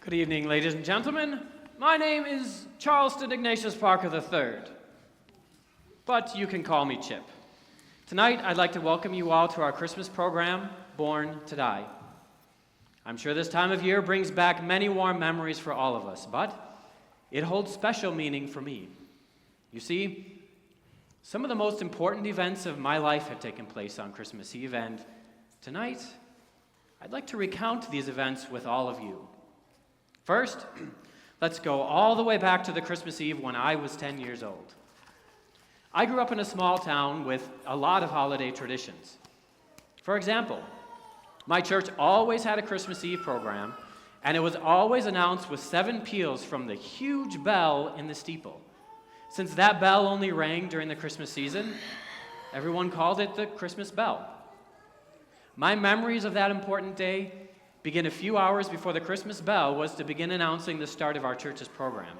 Good evening, ladies and gentlemen. My name is Charleston Ignatius Parker III, but you can call me Chip. Tonight, I'd like to welcome you all to our Christmas program, Born to Die. I'm sure this time of year brings back many warm memories for all of us, but it holds special meaning for me. You see, some of the most important events of my life had taken place on Christmas Eve, and tonight, I'd like to recount these events with all of you. First, let's go all the way back to the Christmas Eve when I was 10 years old. I grew up in a small town with a lot of holiday traditions. For example, my church always had a Christmas Eve program, and it was always announced with 7 peals from the huge bell in the steeple. Since that bell only rang during the Christmas season, everyone called it the Christmas bell. My memories of that important day begin a few hours before the Christmas bell was to begin announcing the start of our church's program.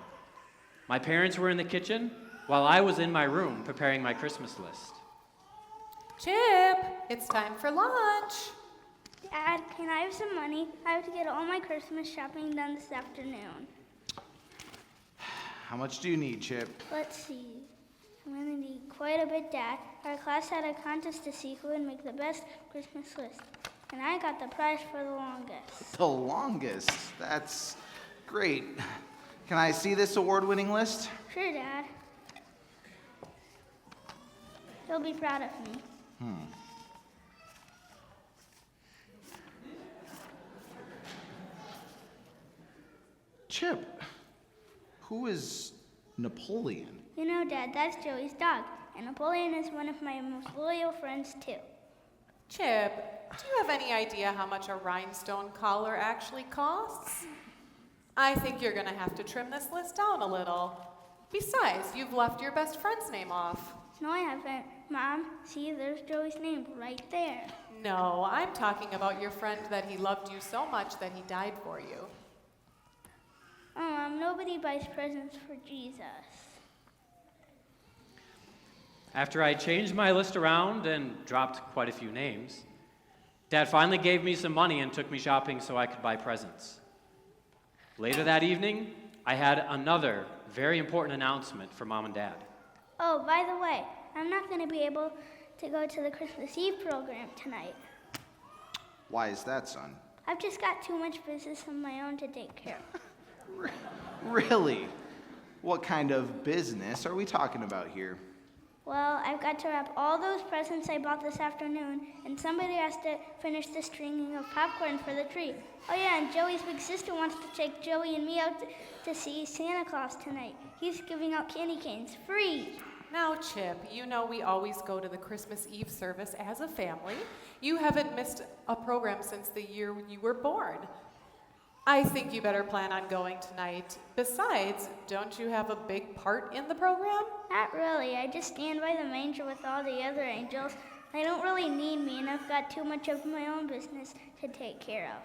My parents were in the kitchen while I was in my room preparing my Christmas list. Chip, it's time for lunch. Dad, can I have some money? I have to get all my Christmas shopping done this afternoon. How much do you need, Chip? Let's see. I'm going to need quite a bit, Dad. Our class had a contest to see who would make the best Christmas list. And I got the prize for the longest. The longest? That's great. Can I see this award-winning list? Sure, Dad. You'll be proud of me. Chip, who is Napoleon? You know, Dad, that's Joey's dog. And Napoleon is one of my most loyal friends, too. Chip, do you have any idea how much a rhinestone collar actually costs? I think you're going to have to trim this list down a little. Besides, you've left your best friend's name off. No, I haven't. Mom, see, there's Joey's name right there. No, I'm talking about your friend that he loved you so much that he died for you. Oh, nobody buys presents for Jesus. After I changed my list around and dropped quite a few names, Dad finally gave me some money and took me shopping so I could buy presents. Later that evening, I had another very important announcement for Mom and Dad. Oh, by the way, I'm not going to be able to go to the Christmas Eve program tonight. Why is that, son? I've just got too much business of my own to take care of. Really? What kind of business are we talking about here? Well, I've got to wrap all those presents I bought this afternoon, and somebody has to finish the stringing of popcorn for the tree. Oh yeah, and Joey's big sister wants to take Joey and me out to see Santa Claus tonight. He's giving out candy canes free. Now, Chip, you know we always go to the Christmas Eve service as a family. You haven't missed a program since the year you were born. I think you better plan on going tonight. Besides, don't you have a big part in the program? Not really. I just stand by the manger with all the other angels. They don't really need me, and I've got too much of my own business to take care of.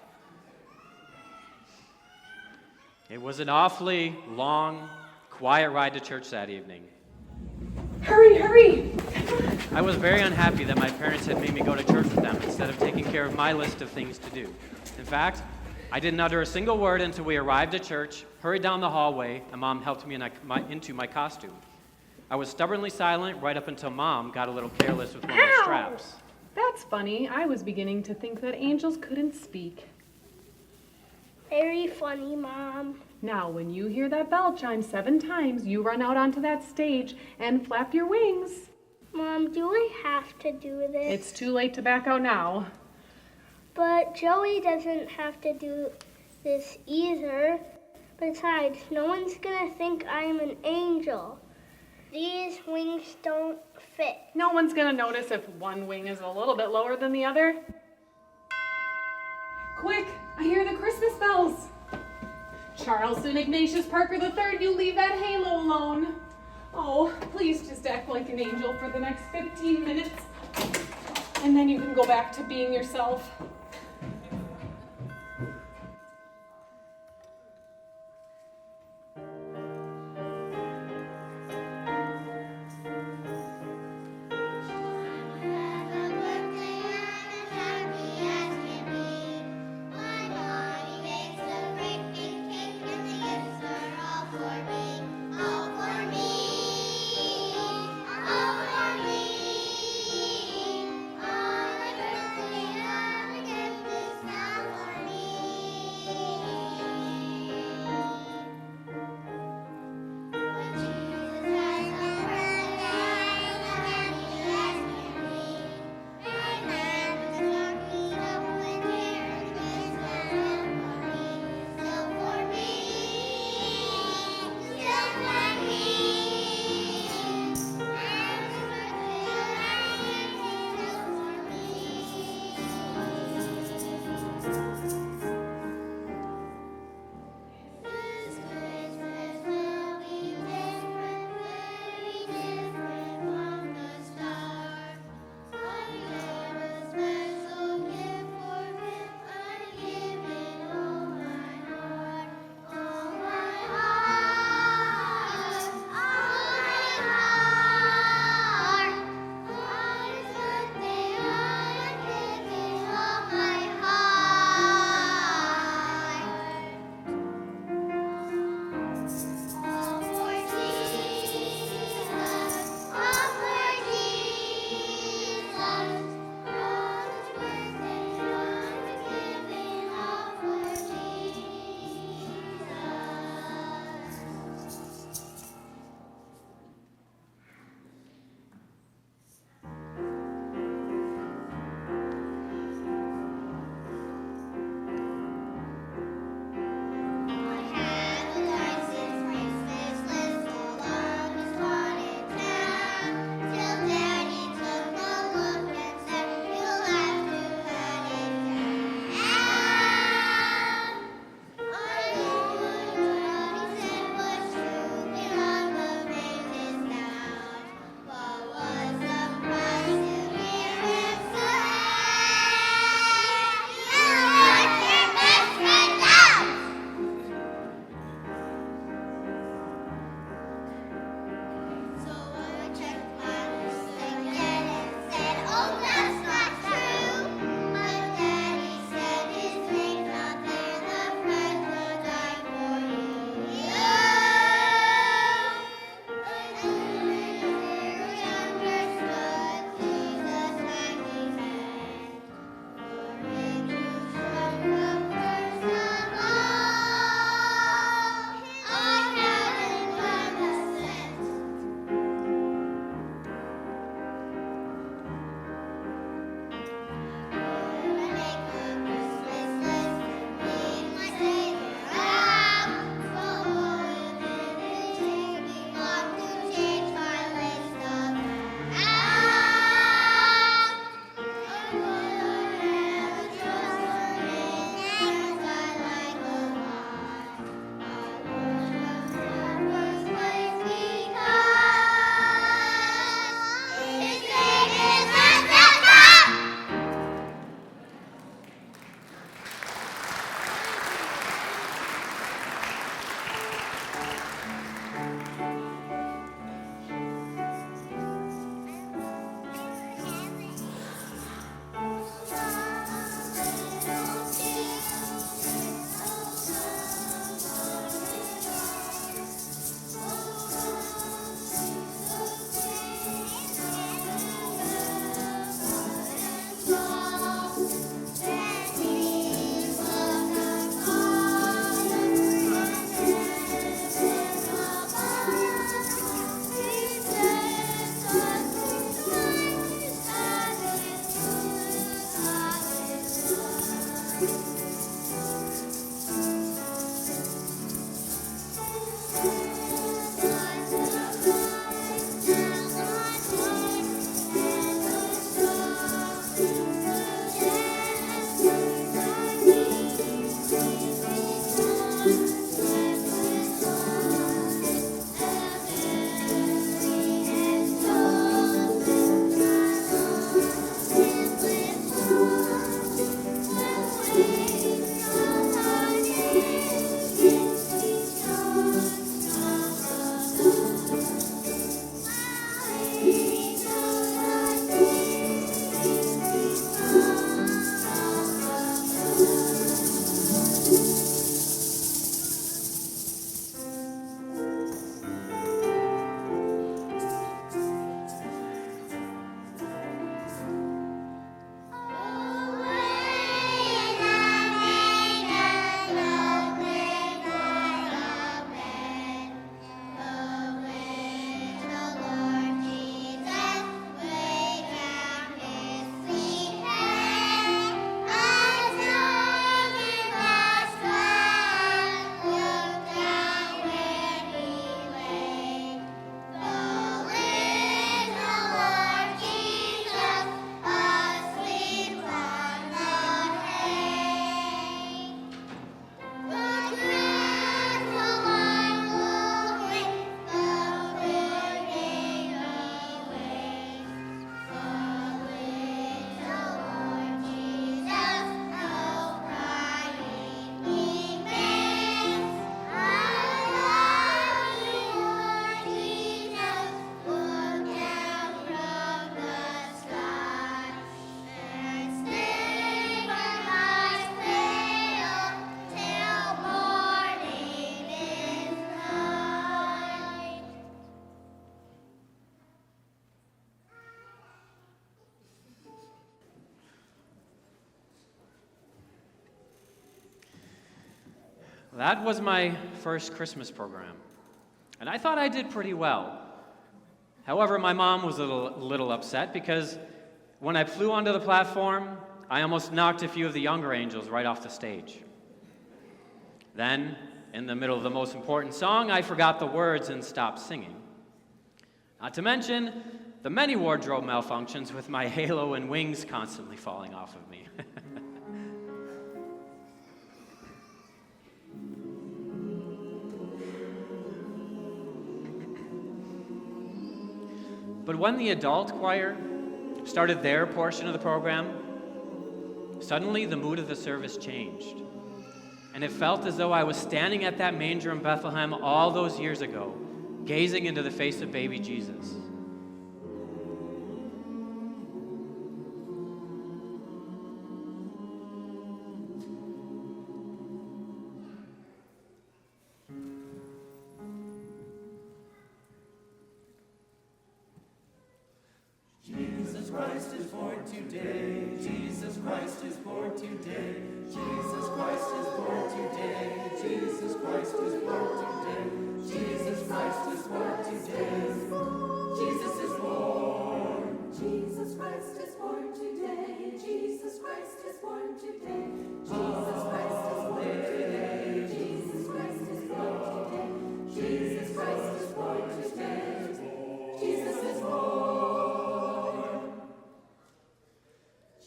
It was an awfully long, quiet ride to church that evening. Hurry, hurry! I was very unhappy that my parents had made me go to church with them instead of taking care of my list of things to do. In fact, I didn't utter a single word until we arrived at church, hurried down the hallway, and Mom helped me into my costume. I was stubbornly silent right up until Mom got a little careless with one of the straps. That's funny. I was beginning to think that angels couldn't speak. Very funny, Mom. Now, when you hear that bell chime 7 times, you run out onto that stage and flap your wings. Mom, do I have to do this? It's too late to back out now. But Joey doesn't have to do this either. Besides, no one's gonna think I'm an angel. These wings don't fit. No one's gonna notice if one wing is a little bit lower than the other. Quick, I hear the Christmas bells. Charleston Ignatius Parker III, you leave that halo alone. Oh, please just act like an angel for the next 15 minutes. And then you can go back to being yourself. Happy as can be. My body makes a great big cake. that was my first Christmas program, and I thought I did pretty well. However, my mom was a little upset because when I flew onto the platform, I almost knocked a few of the younger angels right off the stage. Then, in the middle of the most important song, I forgot the words and stopped singing. Not to mention the many wardrobe malfunctions with my halo and wings constantly falling off of me. But when the adult choir started their portion of the program, suddenly the mood of the service changed. And it felt as though I was standing at that manger in Bethlehem all those years ago, gazing into the face of baby Jesus. Jesus Christ is born today. Jesus Christ is born today. Jesus Christ is born today. Jesus Christ is born today. Jesus Christ is born today. Jesus is born. Jesus Christ is born today. Jesus Christ is born today. Jesus Christ is born today. Jesus Christ is born today. Jesus Christ is born today. Jesus is born.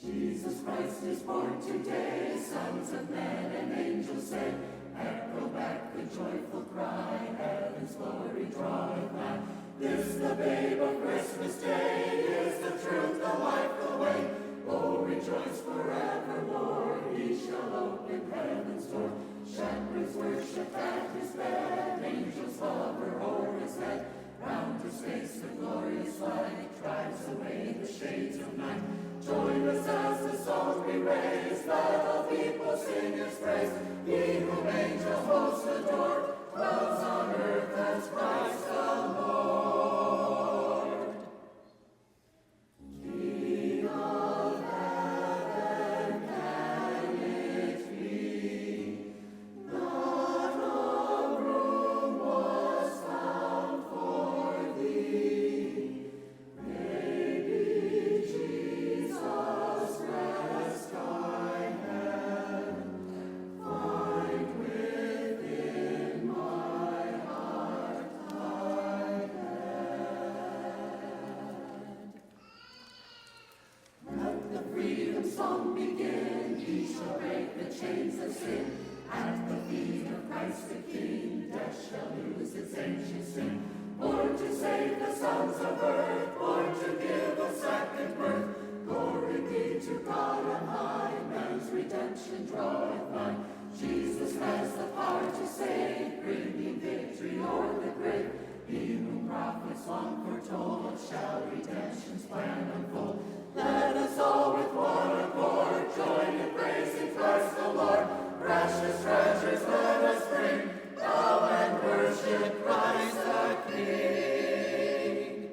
Jesus Christ is born today. Sons of men and angels say, echo back the joyful cry. Heaven's glory draweth nigh. This the babe of Christmas Day is the truth, the life, the way. Oh, rejoice forevermore. He shall open heaven's door. Shepherds worship at his bed. Angels hover o'er his head. Round his face the glorious light drives away the shades of night. Join us as the songs we raise. Let all people sing his praise. He whom angel hosts adore dwells on earth as Christ the Lord. King of heaven, can it be? Not a room was found for thee. Baby Jesus, rest I have. Find within my heart thy bed. Let the freedom song begin. He shall break the chains of sin. At the feet of Christ the King, death shall lose its ancient sting. Born to save the sons of earth, born to give a second birth. Glory be to God on high, man's redemption draweth nigh. Jesus has the power to save, bringing victory o'er the grave. He whom prophets long foretold shall redemption's plan unfold. Let us all with one accord join in praising Christ the Lord. Precious treasures let us bring, bow and worship Christ the King.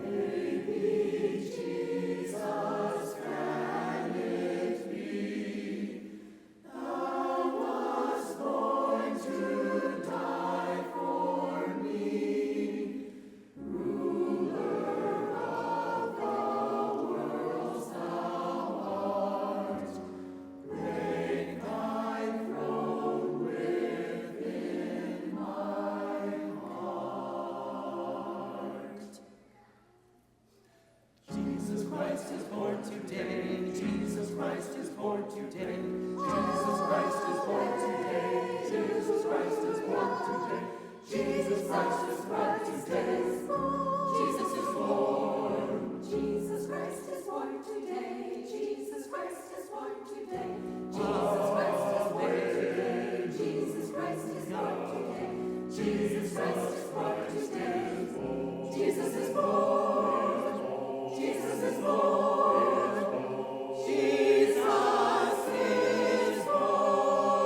Baby Jesus, can it be? Thou wast born to die for me. Ruler of the worlds thou art. Make thy throne within my heart. Jesus Christ is born today. Jesus Christ is born today. Jesus Christ is born today. Jesus Christ is born today. Jesus Christ is born today. Jesus is born. Jesus Christ is born today. Jesus Christ is born today. Jesus Christ is born today. Jesus Christ is born today. Jesus Christ is born today. Jesus is born. Jesus is born. Jesus is born.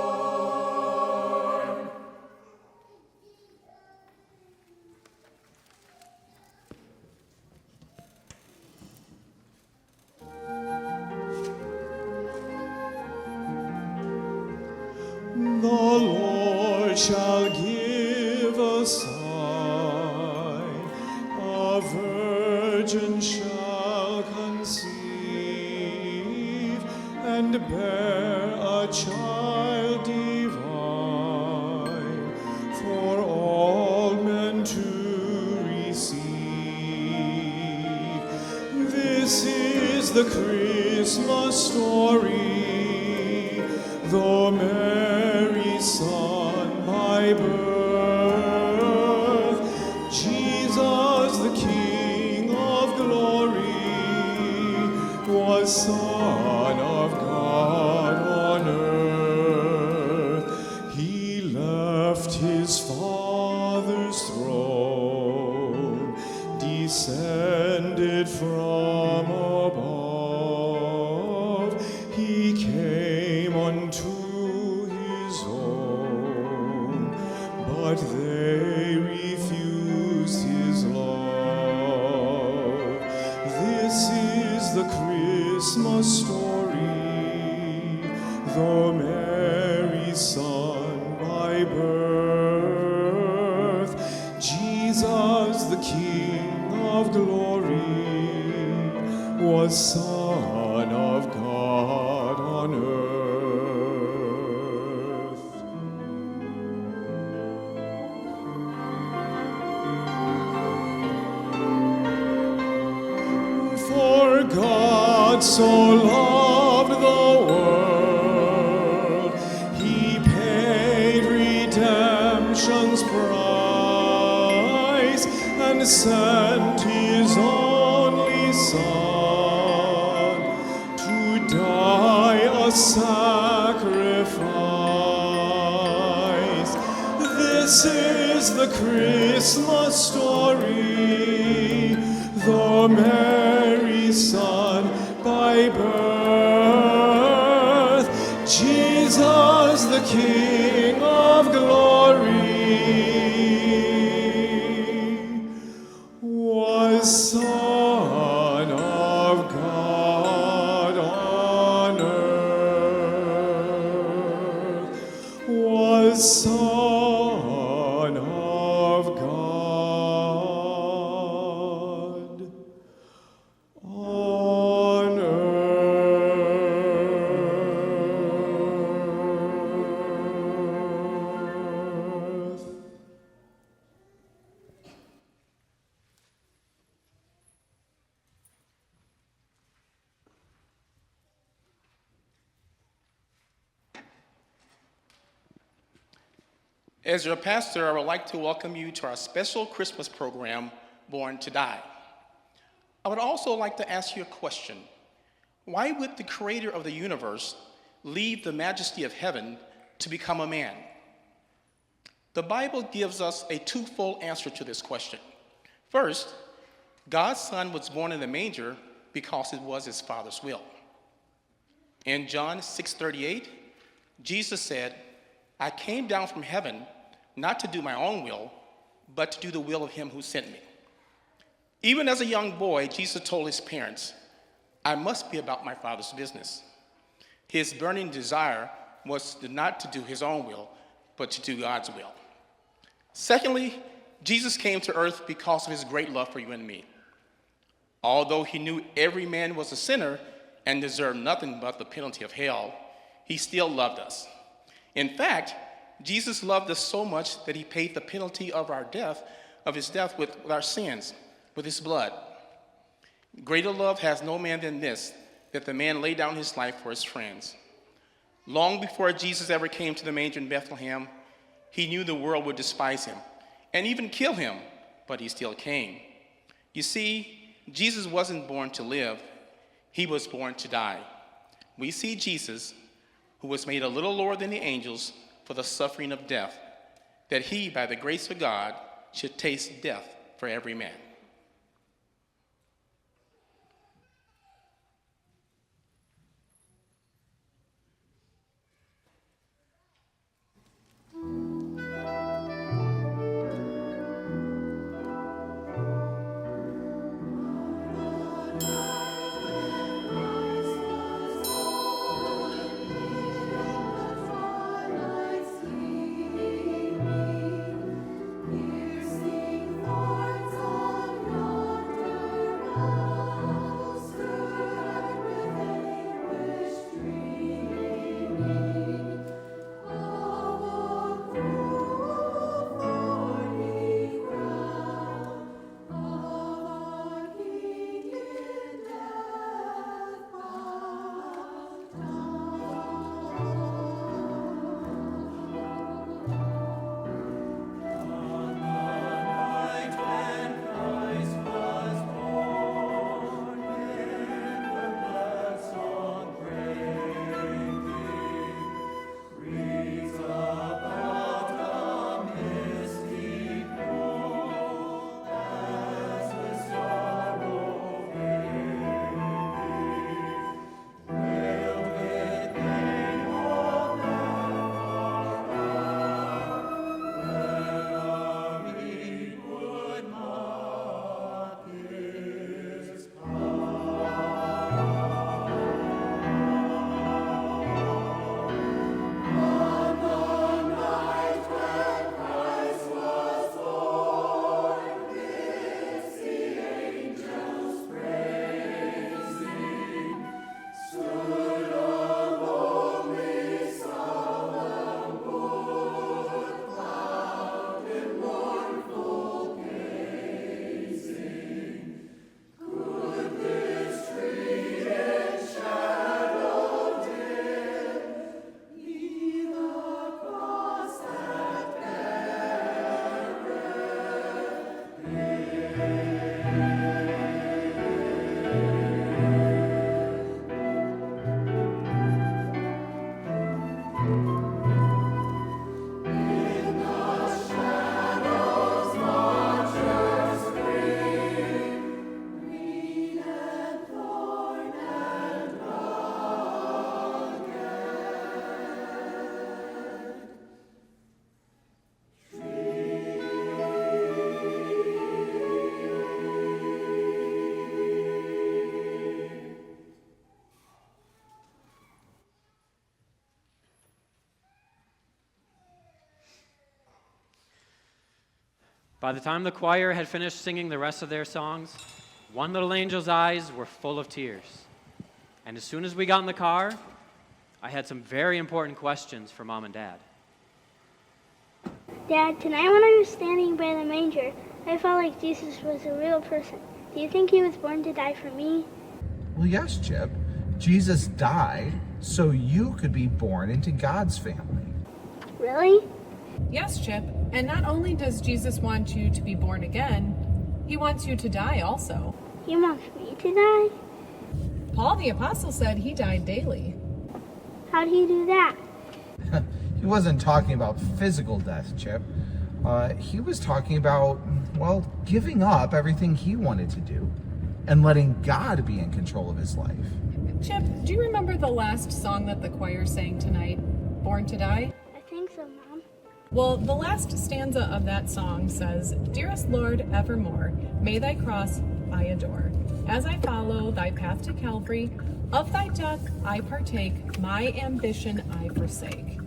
sign, a virgin shall conceive and bear a child divine for all men to receive. This is the Christmas story, though Mary's son by birth, Jesus the King of glory, was Son of God on earth. He left his Father's throne, descended from above. He came unto his own, but they refused his love. This is the Christmas story, though Mary's son by birth, Jesus the King of glory, was Son of God on earth. For God so loved the world, he paid redemption's price and sent his only Son to die a sacrifice. This is the Christmas story, though Mary's son by birth, Jesus the King of glory, was Son of God on earth, was Son of God on earth. As your pastor, I would like to welcome you to our special Christmas program, Born to Die. I would also like to ask you a question. Why would the creator of the universe leave the majesty of heaven to become a man? The Bible gives us a twofold answer to this question. First, God's Son was born in the manger because it was his Father's will. In John 6:38, Jesus said, I came down from heaven not to do my own will, but to do the will of him who sent me. Even as a young boy, Jesus told his parents, I must be about my Father's business. His burning desire was not to do his own will, but to do God's will. Secondly, Jesus came to earth because of his great love for you and me. Although he knew every man was a sinner and deserved nothing but the penalty of hell, he still loved us. In fact, Jesus loved us so much that he paid the penalty of his death with our sins, with his blood. Greater love has no man than this, that the man lay down his life for his friends. Long before Jesus ever came to the manger in Bethlehem, he knew the world would despise him and even kill him, but he still came. You see, Jesus wasn't born to live, he was born to die. We see Jesus, who was made a little lower than the angels for the suffering of death, that he, by the grace of God, should taste death for every man. Sleeping, By the time the choir had finished singing the rest of their songs, one little angel's eyes were full of tears. And as soon as we got in the car, I had some very important questions for Mom and Dad. Dad, tonight when I was standing by the manger, I felt like Jesus was a real person. Do you think he was born to die for me? Well, yes, Chip. Jesus died so you could be born into God's family. Really? Yes, Chip. And not only does Jesus want you to be born again, he wants you to die also. He wants me to die? Paul the Apostle said he died daily. How do you do that? He wasn't talking about physical death, Chip. He was talking about, well, giving up everything he wanted to do and letting God be in control of his life. Chip, do you remember the last song that the choir sang tonight, Born to Die? I think so, Mom. Well, the last stanza of that song says, "Dearest Lord, evermore, may thy cross I adore. As I follow thy path to Calvary, of thy death I partake, my ambition I forsake.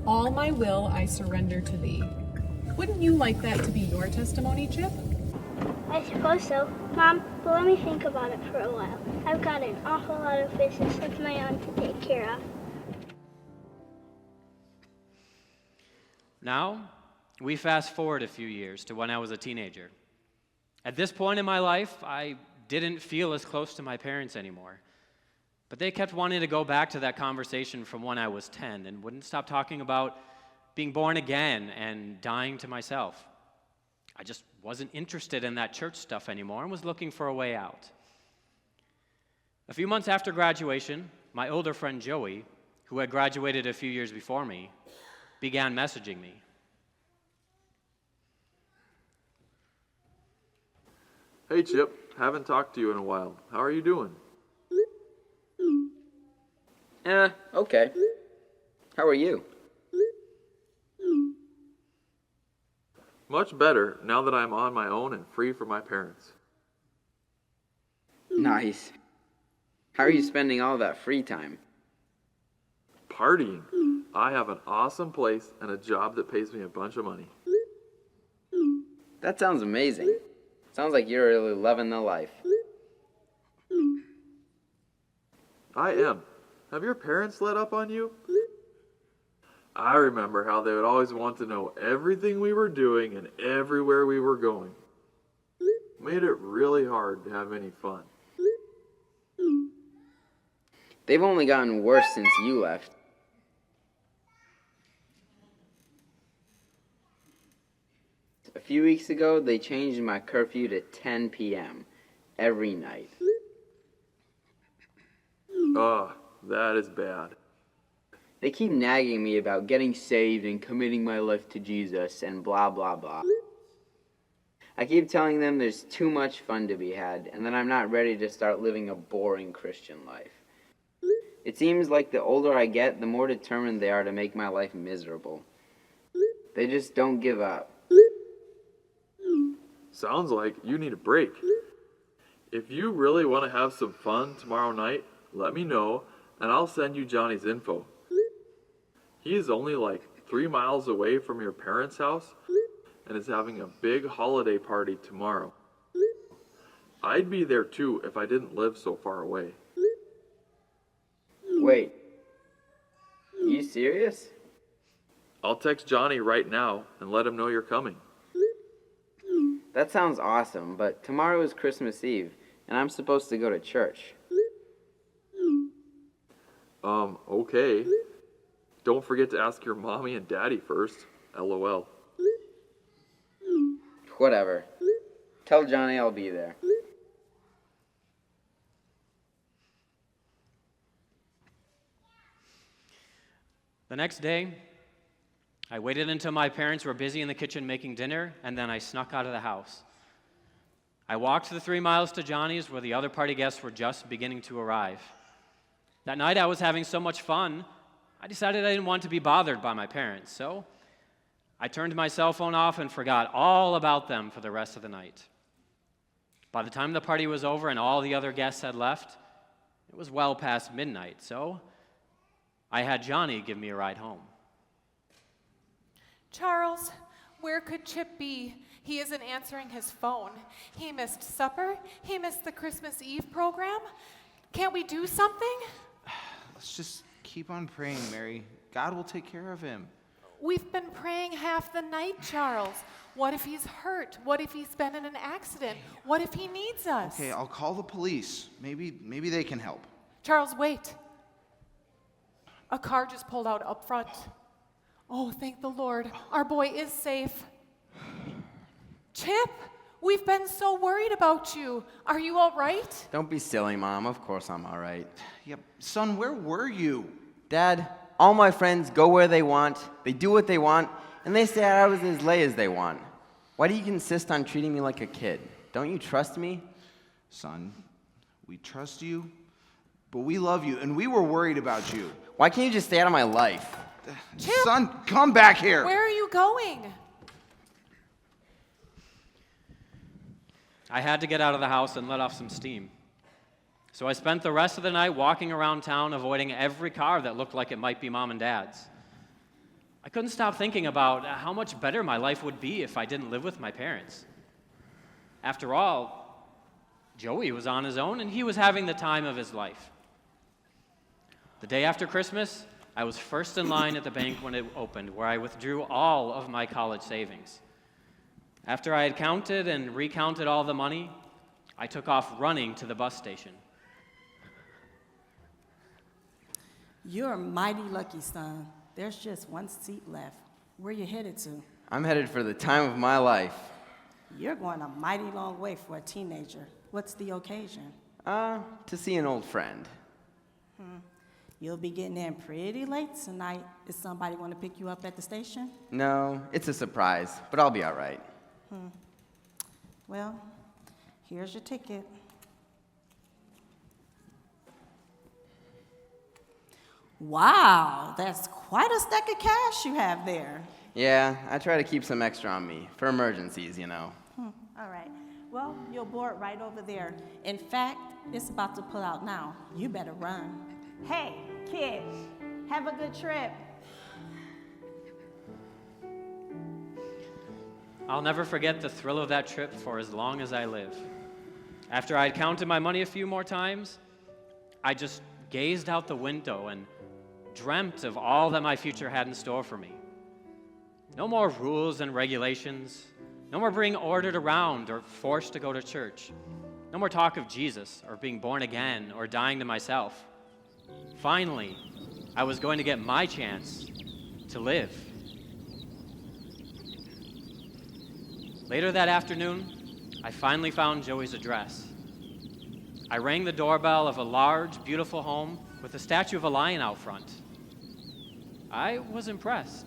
All my will I surrender to thee." Wouldn't you like that to be your testimony, Chip? I suppose so. Mom, but let me think about it for a while. I've got an awful lot of business of my own to take care of. Now, we fast forward a few years to when I was a teenager. At this point in my life, I didn't feel as close to my parents anymore. But they kept wanting to go back to that conversation from when I was 10 and wouldn't stop talking about being born again and dying to myself. I just wasn't interested in that church stuff anymore and was looking for a way out. A few months after graduation, my older friend Joey, who had graduated a few years before me, began messaging me. Hey Chip, haven't talked to you in a while. How are you doing? Okay. How are you? Much better now that I'm on my own and free from my parents. Nice. How are you spending all that free time? Partying. I have an awesome place and a job that pays me a bunch of money. That sounds amazing. Sounds like you're really loving the life. I am. Have your parents let up on you? I remember how they would always want to know everything we were doing and everywhere we were going. Made it really hard to have any fun. They've only gotten worse since you left. A few weeks ago, they changed my curfew to 10 p.m. every night. That is bad. They keep nagging me about getting saved and committing my life to Jesus and blah, blah, blah. I keep telling them there's too much fun to be had and that I'm not ready to start living a boring Christian life. It seems like the older I get, the more determined they are to make my life miserable. They just don't give up. Sounds like you need a break. If you really want to have some fun tomorrow night, let me know and I'll send you Johnny's info. He is only like 3 miles away from your parents' house and is having a big holiday party tomorrow. I'd be there too if I didn't live so far away. Wait, you serious? I'll text Johnny right now and let him know you're coming. That sounds awesome, but tomorrow is Christmas Eve and I'm supposed to go to church. Okay. Don't forget to ask your mommy and daddy first. LOL. Whatever. Tell Johnny I'll be there. The next day, I waited until my parents were busy in the kitchen making dinner, and then I snuck out of the house. I walked the 3 miles to Johnny's where the other party guests were just beginning to arrive. That night I was having so much fun, I decided I didn't want to be bothered by my parents, so I turned my cell phone off and forgot all about them for the rest of the night. By the time the party was over and all the other guests had left, it was well past midnight, so I had Johnny give me a ride home. Charles, where could Chip be? He isn't answering his phone. He missed supper. He missed the Christmas Eve program. Can't we do something? Let's just keep on praying, Mary. God will take care of him. We've been praying half the night, Charles. What if he's hurt? What if he's been in an accident? What if he needs us? Okay, I'll call the police. Maybe they can help. Charles, wait. A car just pulled out up front. Oh, thank the Lord. Our boy is safe. Chip, we've been so worried about you. Are you all right? Don't be silly, Mom. Of course I'm all right. Yep. Son, where were you? Dad, all my friends go where they want, they do what they want, and they say I was as late as they want. Why do you insist on treating me like a kid? Don't you trust me? Son, we trust you, but we love you, and we were worried about you. Why can't you just stay out of my life? Chip, Son, come back here. where are you going? I had to get out of the house and let off some steam. So I spent the rest of the night walking around town, avoiding every car that looked like it might be Mom and Dad's. I couldn't stop thinking about how much better my life would be if I didn't live with my parents. After all, Joey was on his own and he was having the time of his life. The day after Christmas, I was first in line at the bank when it opened, where I withdrew all of my college savings. After I had counted and recounted all the money, I took off running to the bus station. You're a mighty lucky, son. There's just one seat left. Where you headed to? I'm headed for the time of my life. You're going a mighty long way for a teenager. What's the occasion? To see an old friend. You'll be getting in pretty late tonight. Is somebody want to pick you up at the station? No, it's a surprise, but I'll be all right. Well, here's your ticket. Wow, that's quite a stack of cash you have there. Yeah, I try to keep some extra on me, for emergencies, you know. All right. Well, you'll board right over there. In fact, it's about to pull out now. You better run. Hey, kids, have a good trip. I'll never forget the thrill of that trip for as long as I live. After I'd counted my money a few more times, I just gazed out the window and dreamt of all that my future had in store for me. No more rules and regulations. No more being ordered around or forced to go to church. No more talk of Jesus or being born again or dying to myself. Finally, I was going to get my chance to live. Later that afternoon, I finally found Joey's address. I rang the doorbell of a large, beautiful home with a statue of a lion out front. I was impressed.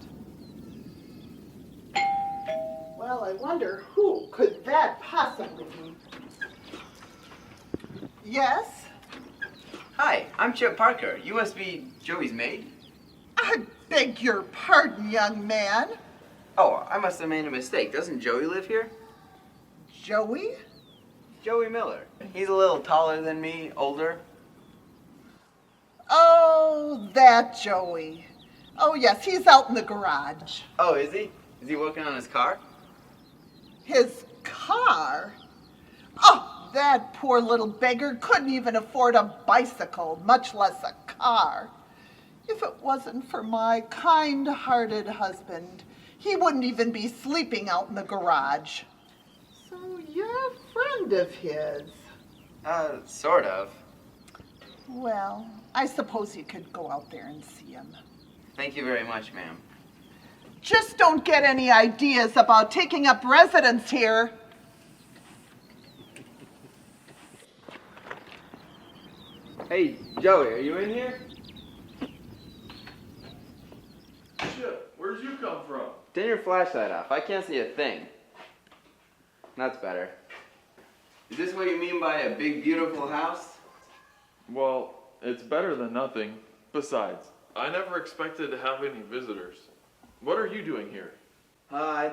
Well, I wonder who could that possibly be? Yes? Hi, I'm Chip Parker. You must be Joey's maid? I beg your pardon, young man. Oh, I must have made a mistake. Doesn't Joey live here? Joey? Joey Miller. He's a little taller than me, older. Oh, that Joey. Oh, yes, he's out in the garage. Oh, is he? Is he working on his car? His car? Oh, that poor little beggar couldn't even afford a bicycle, much less a car. If it wasn't for my kind-hearted husband, he wouldn't even be sleeping out in the garage. So you're a friend of his? Sort of. Well, I suppose you could go out there and see him. Thank you very much, ma'am. Just don't get any ideas about taking up residence here. Hey, Joey, are you in here? Shit, where'd you come from? Turn your flashlight off. I can't see a thing. That's better. Is this what you mean by a big, beautiful house? Well, it's better than nothing. Besides, I never expected to have any visitors. What are you doing here? I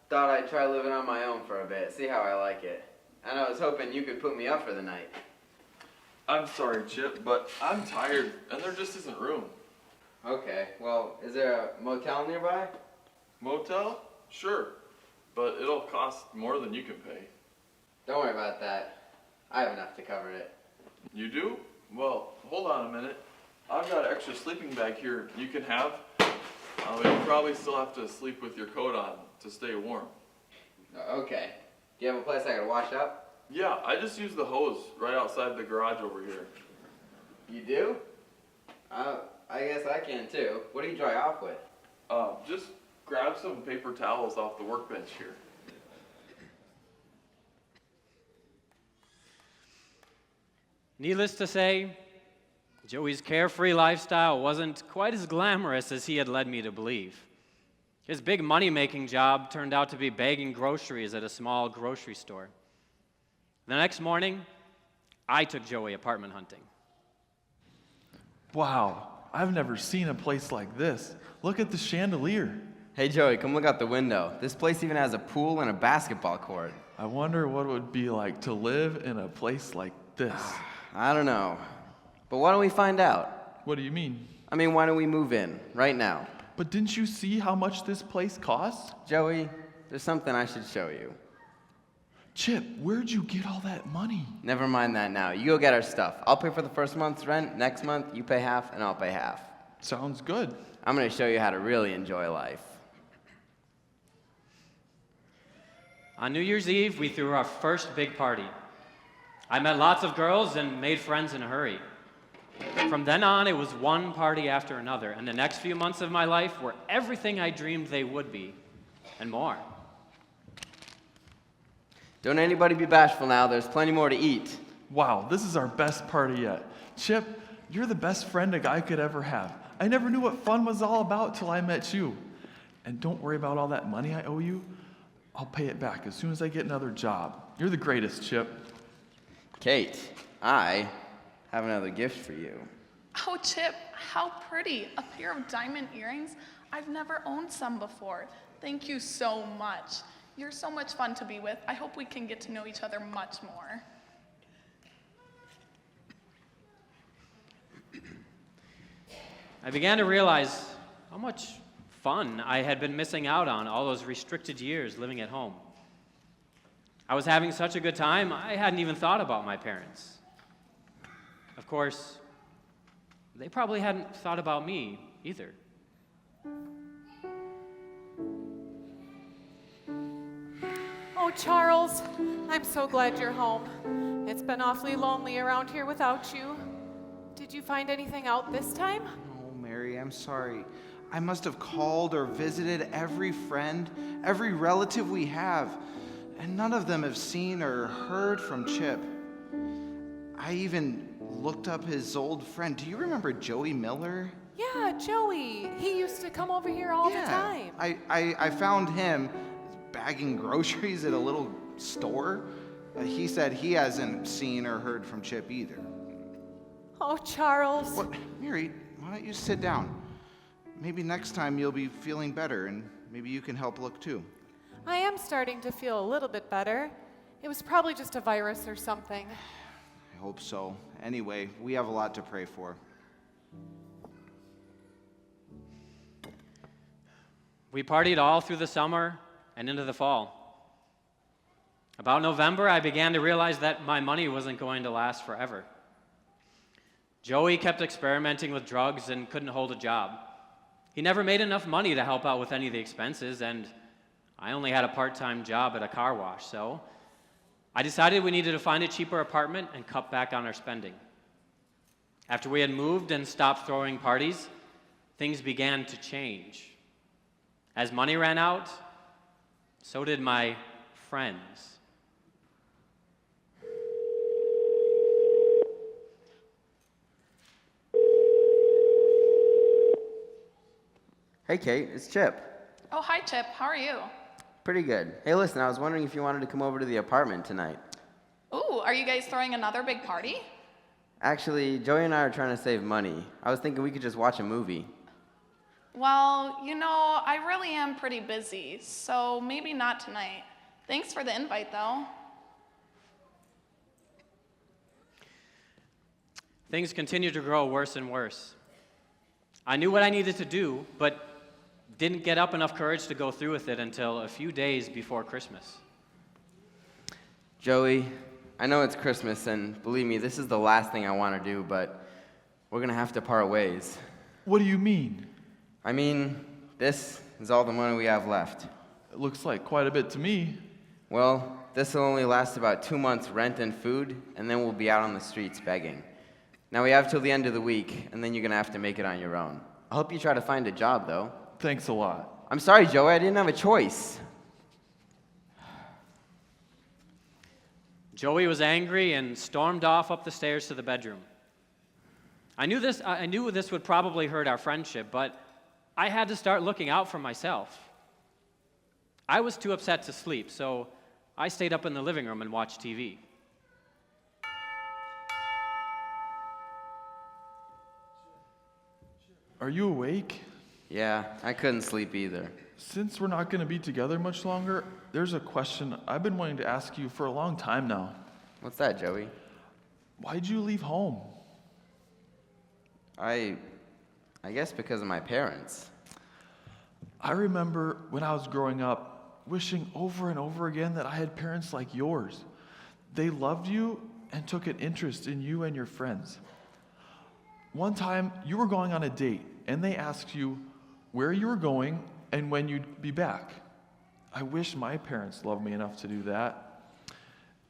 thought I'd try living on my own for a bit, see how I like it. And I was hoping you could put me up for the night. I'm sorry, Chip, but I'm tired, and there just isn't room. Okay, well, is there a motel nearby? Motel? Sure. but it'll cost more than you can pay. Don't worry about that. I have enough to cover it. You do? Well, hold on a minute. I've got an extra sleeping bag here you can have. But you probably still have to sleep with your coat on to stay warm. Okay. Do you have a place I could wash up? Yeah, I just use the hose right outside the garage over here. You do? I guess I can too. What do you dry off with? Just grab some paper towels off the workbench here. Needless to say, Joey's carefree lifestyle wasn't quite as glamorous as he had led me to believe. His big money-making job turned out to be bagging groceries at a small grocery store. The next morning, I took Joey apartment hunting. Wow, I've never seen a place like this. Look at the chandelier. Hey Joey, come look out the window. This place even has a pool and a basketball court. I wonder what it would be like to live in a place like this. I don't know. But why don't we find out? What do you mean? I mean, why don't we move in right now? But didn't you see how much this place costs? Joey, there's something I should show you. Chip, where'd you get all that money? Never mind that now. You go get our stuff. I'll pay for the first month's rent. Next month, you pay half, and I'll pay half. Sounds good. I'm going to show you how to really enjoy life. On New Year's Eve, we threw our first big party. I met lots of girls and made friends in a hurry. From then on, it was one party after another, and the next few months of my life were everything I dreamed they would be, and more. Don't anybody be bashful now. There's plenty more to eat. Wow, this is our best party yet. Chip, you're the best friend a guy could ever have. I never knew what fun was all about till I met you. And don't worry about all that money I owe you. I'll pay it back as soon as I get another job. You're the greatest, Chip. Kate, I have another gift for you. Oh, Chip, how pretty. A pair of diamond earrings. I've never owned some before. Thank you so much. You're so much fun to be with. I hope we can get to know each other much more. I began to realize how much fun I had been missing out on all those restricted years living at home. I was having such a good time, I hadn't even thought about my parents. Of course, they probably hadn't thought about me either. Oh, Charles, I'm so glad you're home. It's been awfully lonely around here without you. Did you find anything out this time? Oh, Mary, I'm sorry. I must have called or visited every friend, every relative we have, and none of them have seen or heard from Chip. I even looked up his old friend. Do you remember Joey Miller? Yeah, Joey. He used to come over here all the time. I found him bagging groceries at a little store. He said he hasn't seen or heard from Chip either. Oh, Charles. What? Mary, why don't you sit down? Maybe next time you'll be feeling better, and maybe you can help look too. I am starting to feel a little bit better. It was probably just a virus or something. I hope so. Anyway, we have a lot to pray for. We partied all through the summer and into the fall. About November, I began to realize that my money wasn't going to last forever. Joey kept experimenting with drugs and couldn't hold a job. He never made enough money to help out with any of the expenses, and I only had a part-time job at a car wash, so I decided we needed to find a cheaper apartment and cut back on our spending. After we had moved and stopped throwing parties, things began to change. As money ran out, so did my friends. Hey, Kate, it's Chip. Oh, hi, Chip. How are you? Pretty good. Hey, listen, I was wondering if you wanted to come over to the apartment tonight. Ooh, are you guys throwing another big party? Actually, Joey and I are trying to save money. I was thinking we could just watch a movie. Well, you know, I really am pretty busy, so maybe not tonight. Thanks for the invite, though. Things continued to grow worse and worse. I knew what I needed to do, but didn't get up enough courage to go through with it until a few days before Christmas. Joey, I know it's Christmas, and believe me, this is the last thing I want to do, but we're going to have to part ways. What do you mean? I mean, this is all the money we have left. It looks like quite a bit to me. Well, this will only last about 2 months' rent and food, and then we'll be out on the streets begging. Now we have till the end of the week, and then you're going to have to make it on your own. I hope you try to find a job, though. Thanks a lot. I'm sorry, Joey, I didn't have a choice. Joey was angry and stormed off up the stairs to the bedroom. I knew this would probably hurt our friendship, but I had to start looking out for myself. I was too upset to sleep, so I stayed up in the living room and watched TV. Are you awake? Yeah, I couldn't sleep either. Since we're not going to be together much longer, there's a question I've been wanting to ask you for a long time now. What's that, Joey? Why'd you leave home? I guess because of my parents. I remember when I was growing up, wishing over and over again that I had parents like yours. They loved you and took an interest in you and your friends. One time, you were going on a date, and they asked you where you were going and when you'd be back. I wish my parents loved me enough to do that.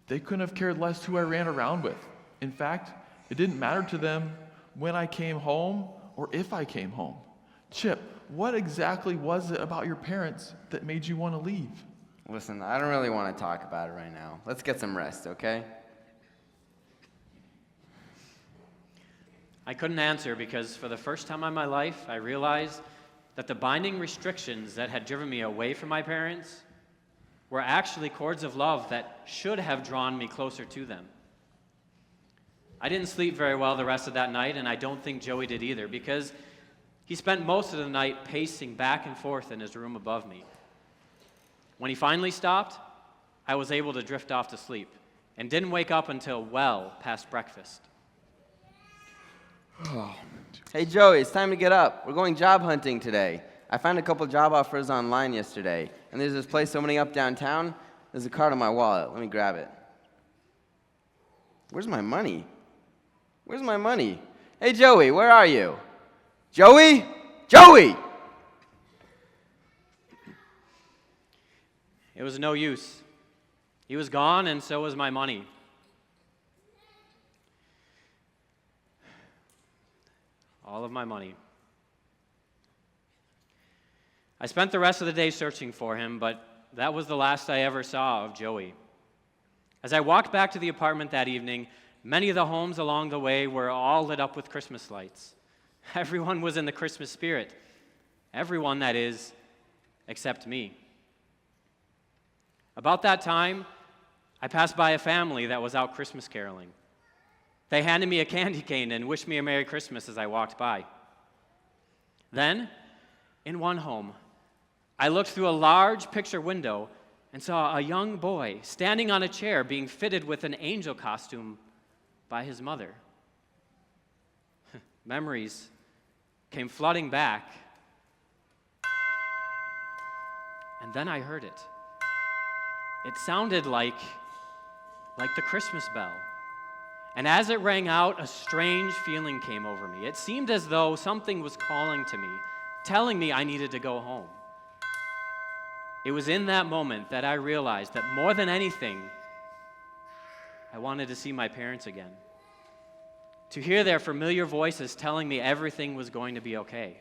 They couldn't have cared less who I ran around with. In fact, it didn't matter to them when I came home or if I came home. Chip, what exactly was it about your parents that made you want to leave? Listen, I don't really want to talk about it right now. Let's get some rest, okay? I couldn't answer because for the first time in my life, I realized that the binding restrictions that had driven me away from my parents were actually cords of love that should have drawn me closer to them. I didn't sleep very well the rest of that night, and I don't think Joey did either, because he spent most of the night pacing back and forth in his room above me. When he finally stopped, I was able to drift off to sleep and didn't wake up until well past breakfast. Hey, Joey, it's time to get up. We're going job hunting today. I found a couple job offers online yesterday, and there's this place opening up downtown. There's a card on my wallet. Let me grab it. Where's my money? Where's my money? Hey, Joey, where are you? Joey? Joey! It was no use. He was gone, and so was my money. All of my money. I spent the rest of the day searching for him, but that was the last I ever saw of Joey. As I walked back to the apartment that evening, many of the homes along the way were all lit up with Christmas lights. Everyone was in the Christmas spirit. Everyone, that is, except me. About that time, I passed by a family that was out Christmas caroling. They handed me a candy cane and wished me a Merry Christmas as I walked by. Then, in one home, I looked through a large picture window and saw a young boy standing on a chair being fitted with an angel costume by his mother. Memories came flooding back, and then I heard it. It sounded like the Christmas bell. And as it rang out, a strange feeling came over me. It seemed as though something was calling to me, telling me I needed to go home. It was in that moment that I realized that more than anything, I wanted to see my parents again. To hear their familiar voices telling me everything was going to be okay.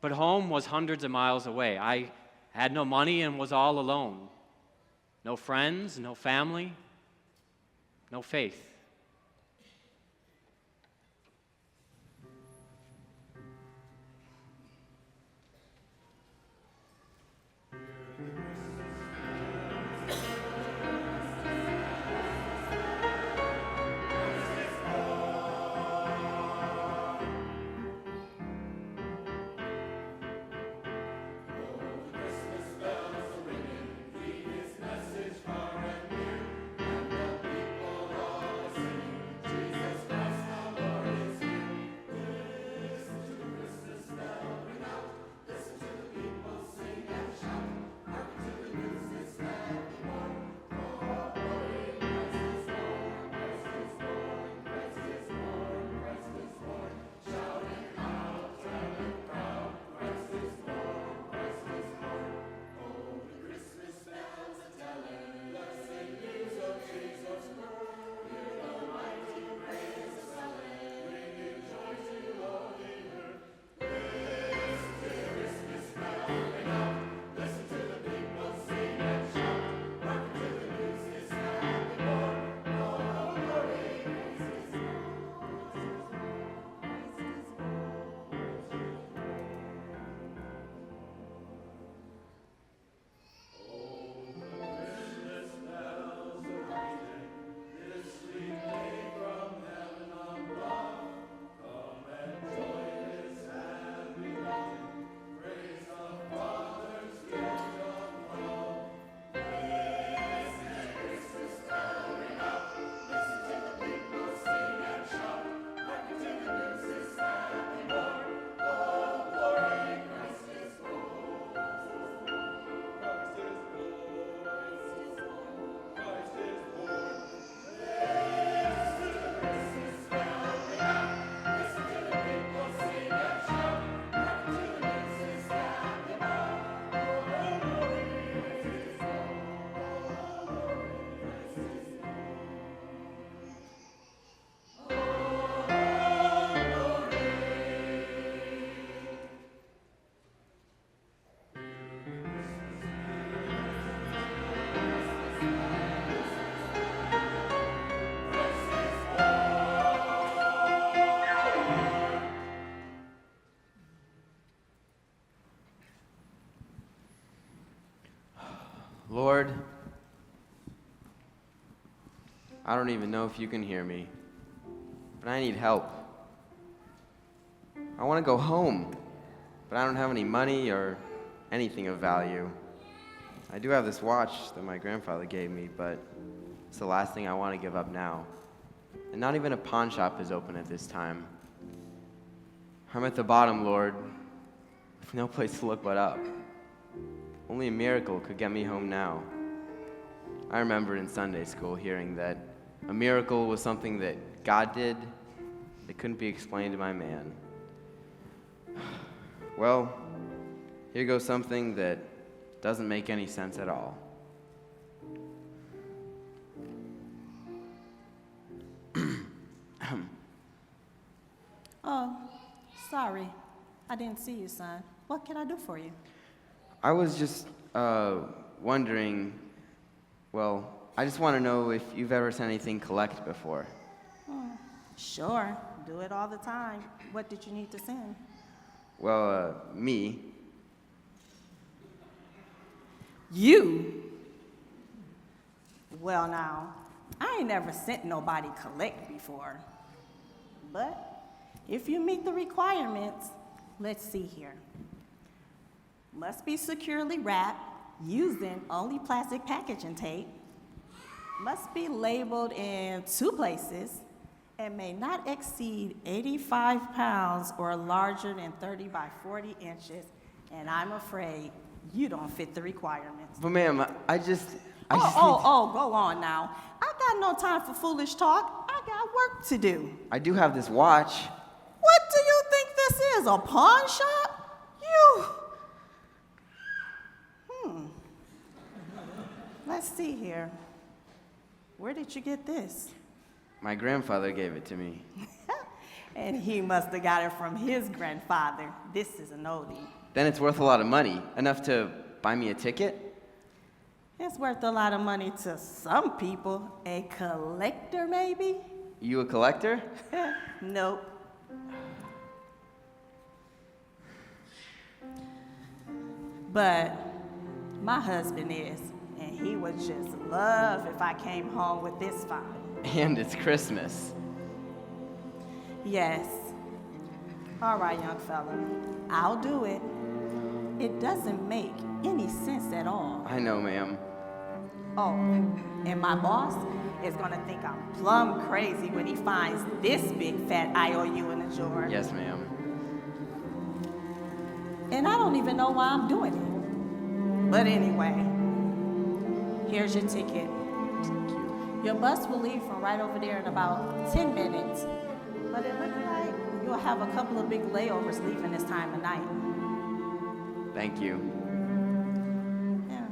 But home was hundreds of miles away. I had no money and was all alone. No friends, no family, no faith. I don't even know if you can hear me, but I need help. I want to go home, but I don't have any money or anything of value. I do have this watch that my grandfather gave me, but it's the last thing I want to give up now. And not even a pawn shop is open at this time. I'm at the bottom, Lord, with no place to look but up. Only a miracle could get me home now. I remember in Sunday school hearing that a miracle was something that God did that couldn't be explained by man. Well, here goes something that doesn't make any sense at all. Oh, sorry. I didn't see you, son. What can I do for you? I was just wondering, well, I just want to know if you've ever sent anything collect before. Sure. Do it all the time. What did you need to send? Well, me. You? Well, now, I ain't never sent nobody collect before. But if you meet the requirements, let's see here. Must be securely wrapped using only plastic packaging tape. Must be labeled in 2 places and may not exceed 85 pounds or larger than 30 by 40 inches. And I'm afraid you don't fit the requirements. But ma'am, I just go on now. I got no time for foolish talk. I got work to do. I do have this watch. What do you think this is, a pawn shop? You. Let's see here. Where did you get this? My grandfather gave it to me. And he must have got it from his grandfather. This is an oldie. Then it's worth a lot of money, enough to buy me a ticket? It's worth a lot of money to some people. A collector, maybe? You a collector? Nope. But my husband is, and he would just love if I came home with this find. And it's Christmas. Yes. All right, young fella, I'll do it. It doesn't make any sense at all. I know, ma'am. Oh, and my boss is gonna think I'm plumb crazy when he finds this big fat IOU in the drawer. Yes, ma'am. And I don't even know why I'm doing it. But anyway, here's your ticket. Thank you. Your bus will leave from right over there in about 10 minutes. But it looks like you'll have a couple of big layovers leaving this time of night. Thank you. Yeah.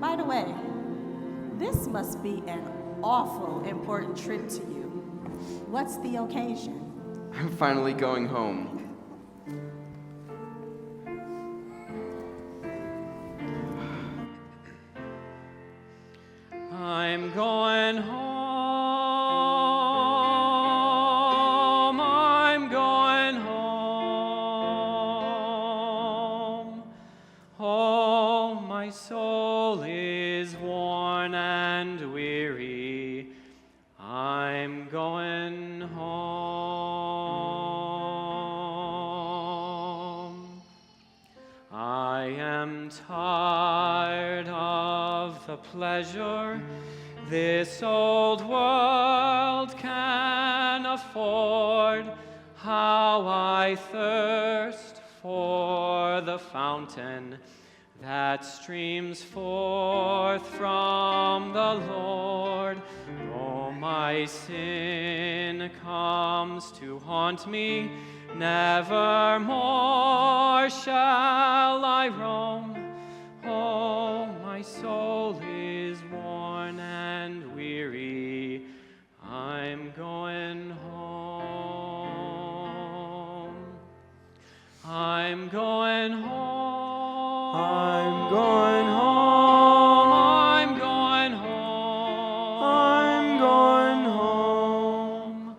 By the way, this must be an awful important trip to you. What's the occasion? I'm finally going home. I'm going home. I'm going home. Oh, my soul is worn and weary. I'm going home. I am tired of the pleasure this old world can afford. How I thirst for the fountain that streams forth from the Lord. Oh, my sin comes to haunt me, never more shall I roam. Oh, my soul is worn and weary. I'm going home. I'm going home. I'm going home. I'm going home. I'm going home.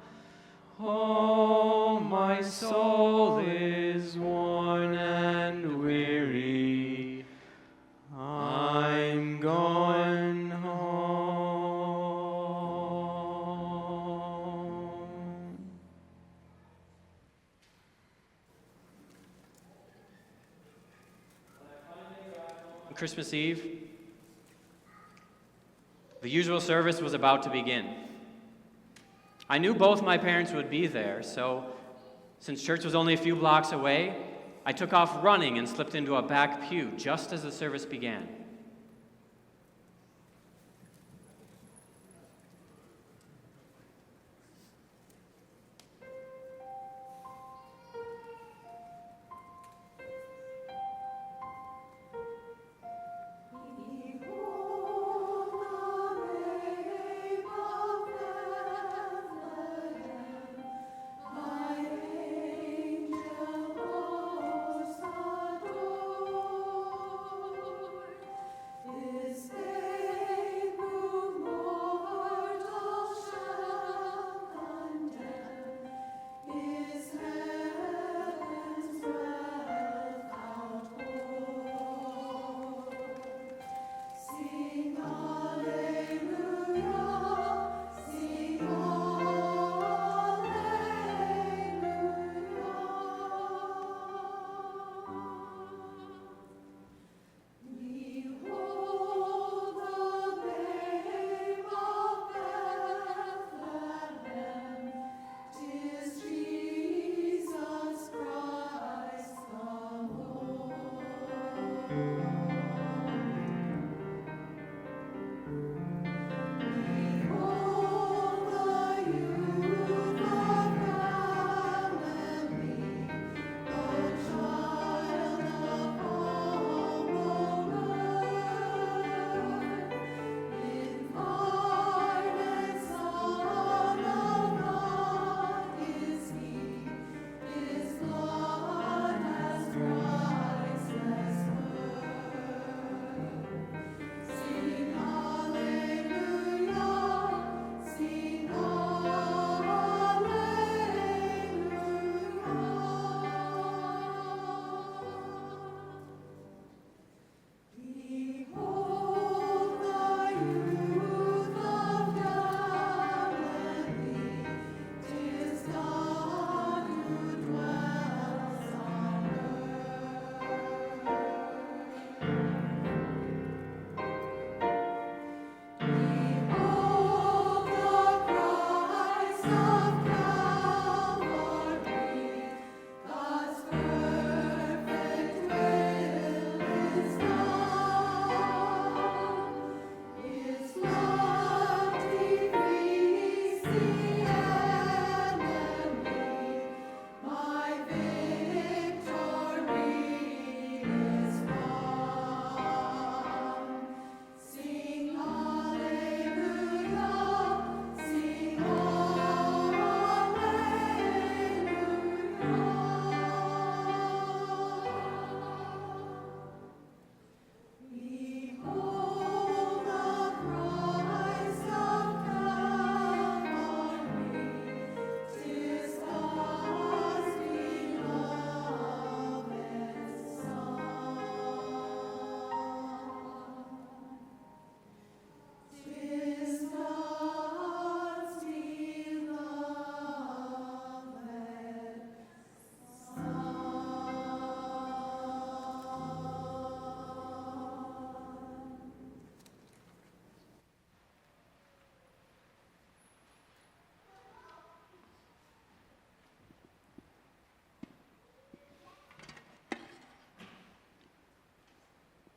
Oh, my soul is worn and weary. I'm going home. Christmas Eve, the usual service was about to begin. I knew both my parents would be there, so since church was only a few blocks away, I took off running and slipped into a back pew just as the service began.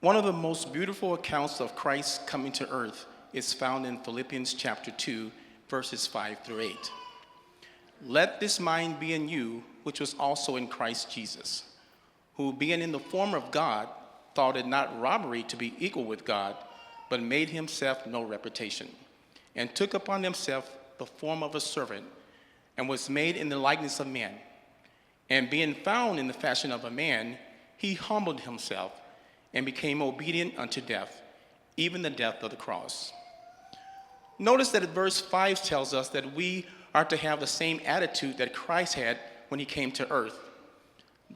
One of the most beautiful accounts of Christ coming to earth is found in Philippians chapter 2, verses 5 through 8. Let this mind be in you, which was also in Christ Jesus, who being in the form of God, thought it not robbery to be equal with God, but made himself no reputation, and took upon himself the form of a servant, and was made in the likeness of men. And being found in the fashion of a man, he humbled himself, and became obedient unto death, even the death of the cross. Notice that verse 5 tells us that we are to have the same attitude that Christ had when he came to earth.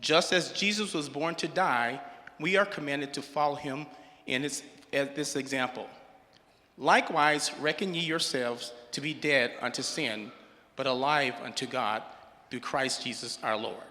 Just as Jesus was born to die, we are commanded to follow him in this example. Likewise, reckon ye yourselves to be dead unto sin, but alive unto God through Christ Jesus our Lord.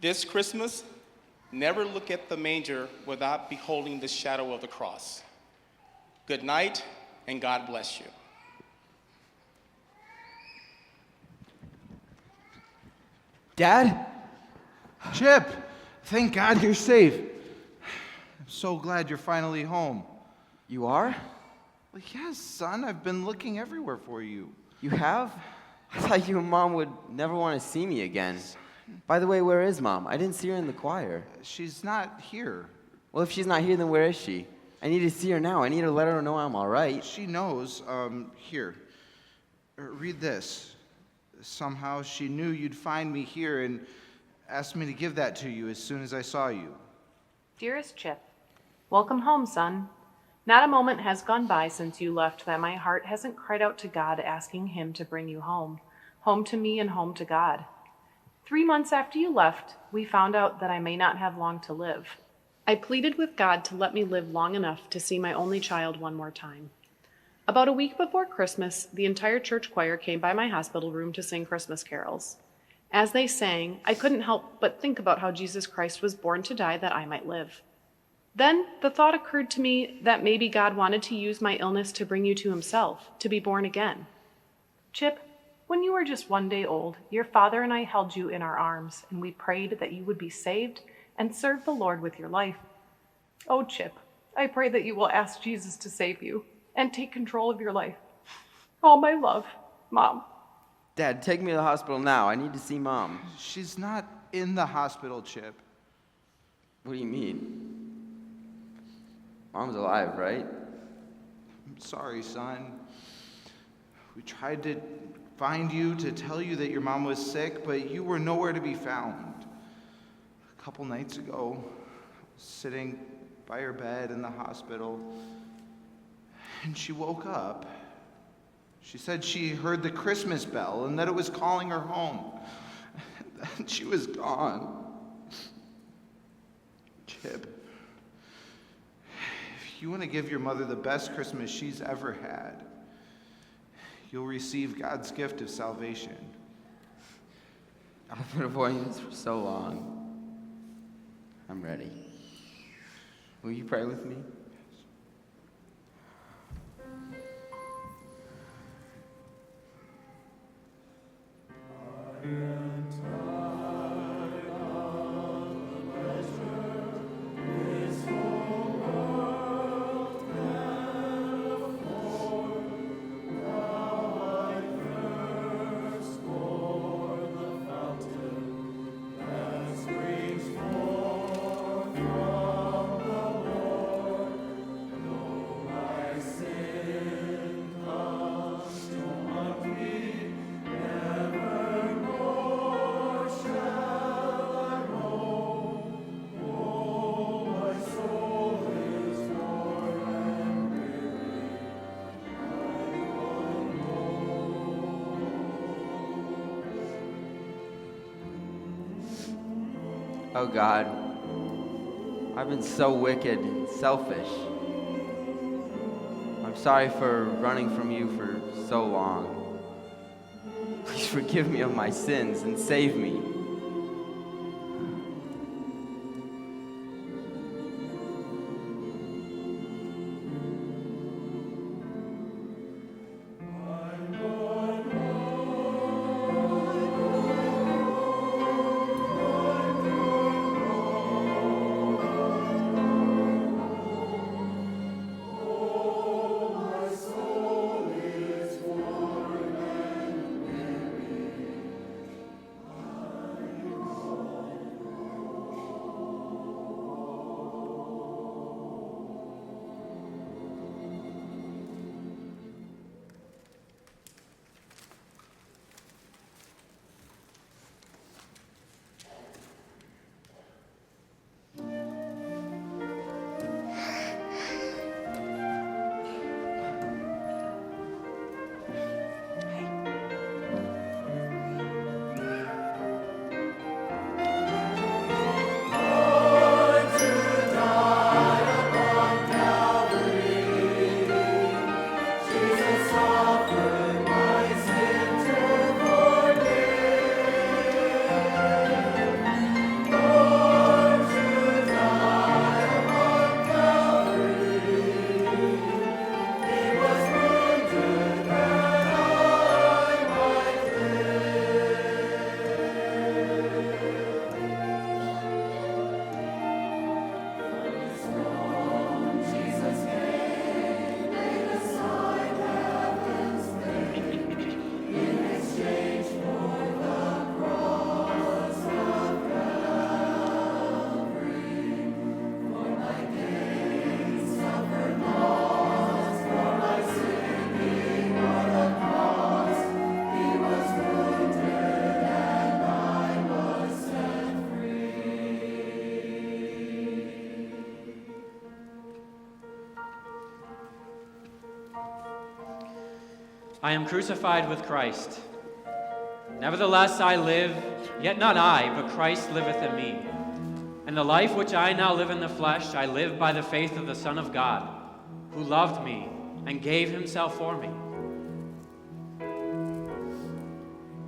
This Christmas, never look at the manger without beholding the shadow of the cross. Good night, and God bless you. Dad? Chip, thank God you're safe. I'm so glad you're finally home. You are? Well, yes, son. I've been looking everywhere for you. You have? I thought you and Mom would never want to see me again. By the way, where is Mom? I didn't see her in the choir. She's not here. Well, if she's not here, then where is she? I need to see her now. I need to let her know I'm all right. She knows. Here. Read this. Somehow she knew you'd find me here and asked me to give that to you as soon as I saw you. Dearest Chip, welcome home, son. Not a moment has gone by since you left that my heart hasn't cried out to God asking him to bring you home. Home to me and home to God. 3 months after you left, we found out that I may not have long to live. I pleaded with God to let me live long enough to see my only child one more time. About a week before Christmas, the entire church choir came by my hospital room to sing Christmas carols. As they sang, I couldn't help but think about how Jesus Christ was born to die that I might live. Then the thought occurred to me that maybe God wanted to use my illness to bring you to himself, to be born again. Chip, when you were just 1 day old, your father and I held you in our arms, and we prayed that you would be saved and serve the Lord with your life. Oh, Chip, I pray that you will ask Jesus to save you and take control of your life. All my love, Mom. Dad, take me to the hospital now. I need to see Mom. She's not in the hospital, Chip. What do you mean? Mom's alive, right? I'm sorry, son. We tried to find you to tell you that your mom was sick, but you were nowhere to be found. A couple nights ago, sitting by her bed in the hospital, and she woke up. She said she heard the Christmas bell and that it was calling her home. And she was gone. Chip, if you want to give your mother the best Christmas she's ever had, you'll receive God's gift of salvation. I've been avoiding this for so long. I'm ready. Will you pray with me? Oh God, I've been so wicked and selfish. I'm sorry for running from you for so long. Please forgive me of my sins and save me. I am crucified with Christ. Nevertheless I live, yet not I, but Christ liveth in me. And the life which I now live in the flesh, I live by the faith of the Son of God, who loved me and gave himself for me.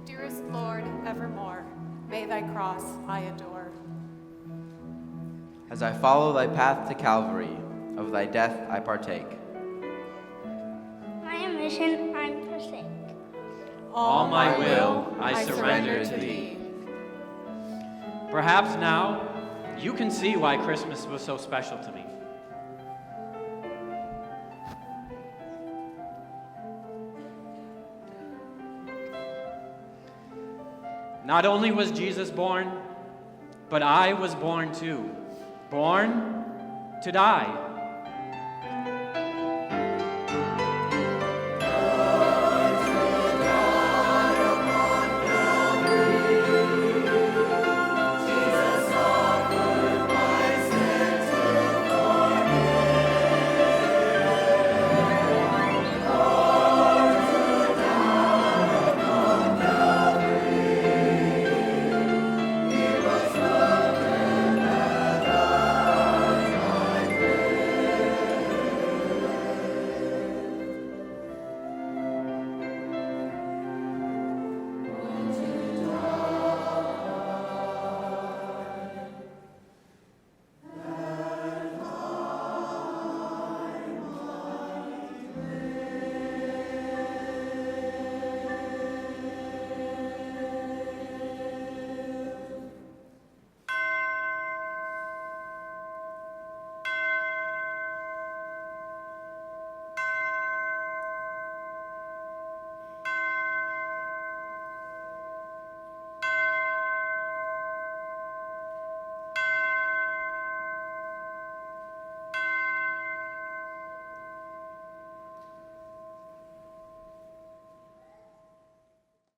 Dearest Lord, evermore, may thy cross I adore. As I follow thy path to Calvary, of thy death I partake. My ambition I forsake. All my will I surrender to thee. Perhaps now you can see why Christmas was so special to me. Not only was Jesus born, but I was born too. Born to die.